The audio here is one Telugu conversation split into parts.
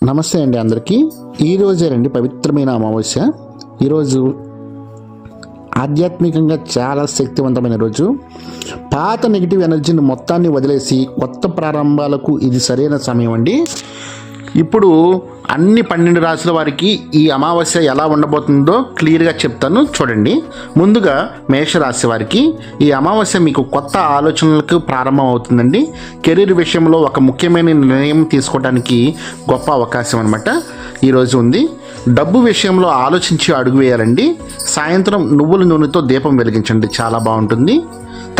నమస్తే అండి అందరికీ. ఈరోజేనండి పవిత్రమైన అమావాస్య. ఈరోజు ఆధ్యాత్మికంగా చాలా శక్తివంతమైన రోజు. పాత నెగిటివ్ ఎనర్జీని మొత్తాన్ని వదిలేసి కొత్త ప్రారంభాలకు ఇది సరైన సమయం అండి. ఇప్పుడు అన్ని 12 రాశుల వారికి ఈ అమావాస్య ఎలా ఉండబోతుందో క్లియర్గా చెప్తాను, చూడండి. ముందుగా మేషరాశి వారికి ఈ అమావాస్య మీకు కొత్త ఆలోచనలకు ప్రారంభం అవుతుందండి. కెరీర్ విషయంలో ఒక ముఖ్యమైన నిర్ణయం తీసుకోవడానికి గొప్ప అవకాశం అనమాట ఈరోజు ఉంది. డబ్బు విషయంలో ఆలోచించి అడుగు వేయాలండి. సాయంత్రం నువ్వుల నూనెతో దీపం వెలిగించండి, చాలా బాగుంటుంది.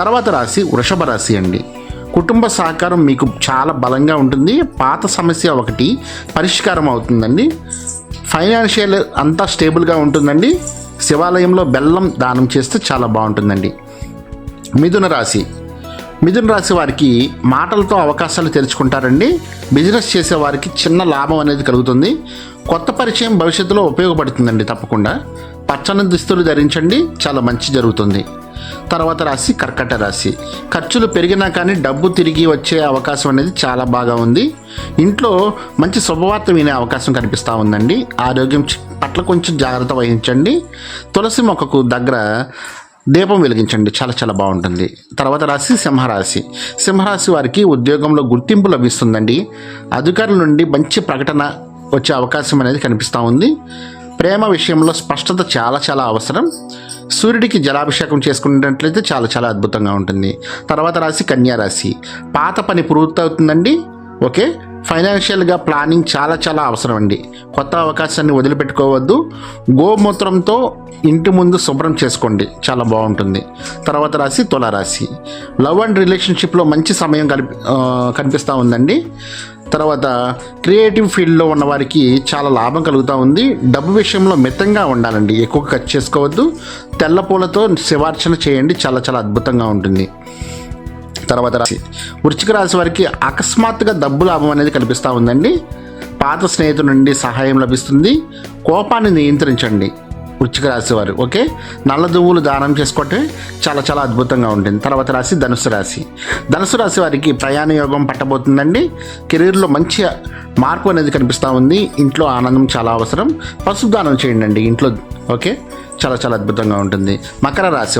తర్వాత రాశి వృషభ రాశి అండి. కుటుంబ సహకారం మీకు చాలా బలంగా ఉంటుంది. పాత సమస్య ఒకటి పరిష్కారం అవుతుందండి. ఫైనాన్షియల్ అంతా స్టేబుల్గా ఉంటుందండి. శివాలయంలో బెల్లం దానం చేస్తే చాలా బాగుంటుందండి. మిథున రాశి వారికి మాటలతో అవకాశాలు తెరుచుకుంటారండి. బిజినెస్ చేసే వారికి చిన్న లాభం అనేది కలుగుతుంది. కొత్త పరిచయం భవిష్యత్తులో ఉపయోగపడుతుందండి. తప్పకుండా పచ్చని దుస్తులు ధరించండి, చాలా మంచి జరుగుతుంది. తర్వాత రాశి కర్కట రాశి. ఖర్చులు పెరిగినా కానీ డబ్బు తిరిగి వచ్చే అవకాశం అనేది చాలా బాగా ఉంది. ఇంట్లో మంచి శుభవార్త వినే అవకాశం కనిపిస్తూ ఉందండి. ఆరోగ్యం పట్ల కొంచెం జాగ్రత్త వహించండి. తులసి మొక్కకు దగ్గర దీపం వెలిగించండి, చాలా చాలా బాగుంటుంది. తర్వాత రాశి సింహరాశి వారికి ఉద్యోగంలో గుర్తింపు లభిస్తుందండి. అధికారుల నుండి మంచి ప్రకటన వచ్చే అవకాశం అనేది కనిపిస్తూ ఉంది. ప్రేమ విషయంలో స్పష్టత చాలా చాలా అవసరం. సూర్యుడికి జలాభిషేకం చేసుకున్నట్లయితే చాలా చాలా అద్భుతంగా ఉంటుంది. తర్వాత రాశి కన్యా రాశి. పాత పని పూర్తవుతుందండి. ఓకే, ఫైనాన్షియల్గా ప్లానింగ్ చాలా చాలా అవసరం అండి. కొత్త అవకాశాన్ని వదిలిపెట్టుకోవద్దు. గోమూత్రంతో ఇంటి ముందు శుభ్రం చేసుకోండి, చాలా బాగుంటుంది. తర్వాత రాశి తులారాశి. లవ్ అండ్ రిలేషన్షిప్లో మంచి సమయం కనిపిస్తూ ఉందండి. తర్వాత క్రియేటివ్ ఫీల్డ్లో ఉన్న వారికి చాలా లాభం కలుగుతూ ఉంది. డబ్బు విషయంలో మితంగా ఉండాలండి, ఎక్కువ ఖర్చు చేసుకోవద్దు. తెల్ల పూలతో శివార్చన చేయండి, చాలా చాలా అద్భుతంగా ఉంటుంది. తర్వాత రాశి వృశ్చిక రాశి వారికి అకస్మాత్తుగా డబ్బు లాభం అనేది కనిపిస్తూ ఉందండి. పాత స్నేహితుల నుండి సహాయం లభిస్తుంది. కోపాన్ని నియంత్రించండి వృశ్చిక రాశి వారు. ఓకే, నల్ల దువ్వులు దానం చేసుకుంటే చాలా చాలా అద్భుతంగా ఉంటుంది. తర్వాత రాశి ధనుసు రాశి వారికి ప్రయాణ యోగం పట్టబోతుందండి. కెరీర్లో మంచి మార్పు అనేది కనిపిస్తూ ఉంది. ఇంట్లో ఆనందం చాలా అవసరం. పసుపు దానం చేయండి ఇంట్లో. ఓకే, చాలా చాలా అద్భుతంగా ఉంటుంది. మకర రాశి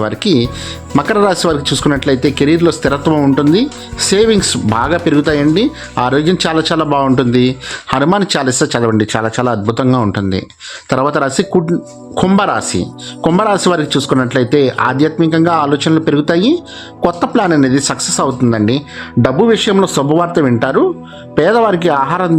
వారికి చూసుకున్నట్లయితే కెరీర్లో స్థిరత్వం ఉంటుంది. సేవింగ్స్ బాగా పెరుగుతాయండి. ఆరోగ్యం చాలా చాలా బాగుంటుంది. హనుమాన్ చాలీసా చదవండి, చాలా చాలా అద్భుతంగా ఉంటుంది. తర్వాత రాశి కుంభరాశి వారికి చూసుకున్నట్లయితే ఆధ్యాత్మికంగా ఆలోచనలు పెరుగుతాయి. కొత్త ప్లాన్ అనేది సక్సెస్ అవుతుందండి. డబ్బు విషయంలో శుభవార్త వింటారు. పేదవారికి ఆహారం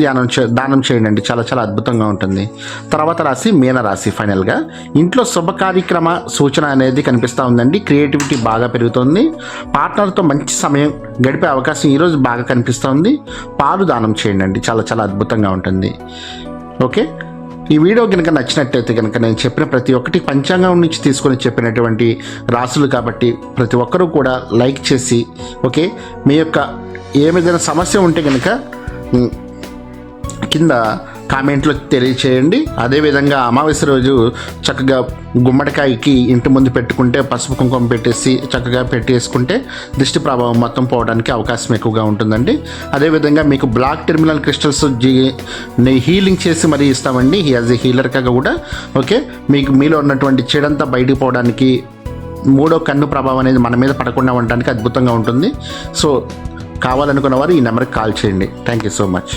దానం చేయండి, చాలా చాలా అద్భుతంగా ఉంటుంది. తర్వాత రాశి మీనరాశి. ఫైనల్గా ఇంట్లో శుభ కార్యక్రమ సూచన అనేది కనిపిస్తూ ఉందండి. క్రియేటివిటీ బాగా పెరుగుతుంది. పార్ట్నర్తో మంచి సమయం గడిపే అవకాశం ఈరోజు బాగా కనిపిస్తుంది. పాలు దానం చేయండి, చాలా చాలా అద్భుతంగా ఉంటుంది. ఓకే, ఈ వీడియో కనుక నచ్చినట్టయితే కనుక నేను చెప్పిన ప్రతి ఒక్కటి పంచాంగం నుంచి తీసుకొని చెప్పినటువంటి రాసులు కాబట్టి ప్రతి ఒక్కరూ కూడా లైక్ చేసి, ఓకే, మీ యొక్క ఏదైనా సమస్య ఉంటే కనుక కింద కామెంట్లో తెలియచేయండి. అదేవిధంగా అమావాస్య రోజు చక్కగా గుమ్మడికాయకి ఇంటి ముందు పెట్టుకుంటే పసుపు కుంకుమ పెట్టేసి చక్కగా పెట్టేసుకుంటే దృష్టి ప్రభావం మొత్తం పోవడానికి అవకాశం ఎక్కువగా ఉంటుందండి. అదేవిధంగా మీకు బ్లాక్ టెర్మినల్ క్రిస్టల్స్ హీలింగ్ చేసి మరీ ఇస్తామండి, యాజ్ ఏ హీలర్గా కూడా. ఓకే, మీలో ఉన్నటువంటి చెడంతా బయటికి పోవడానికి, మూడో కన్ను ప్రభావం అనేది మన మీద పడకుండా ఉండడానికి అద్భుతంగా ఉంటుంది. సో కావాలనుకున్న వారు ఈ నెంబర్కి కాల్ చేయండి. Thank you so much.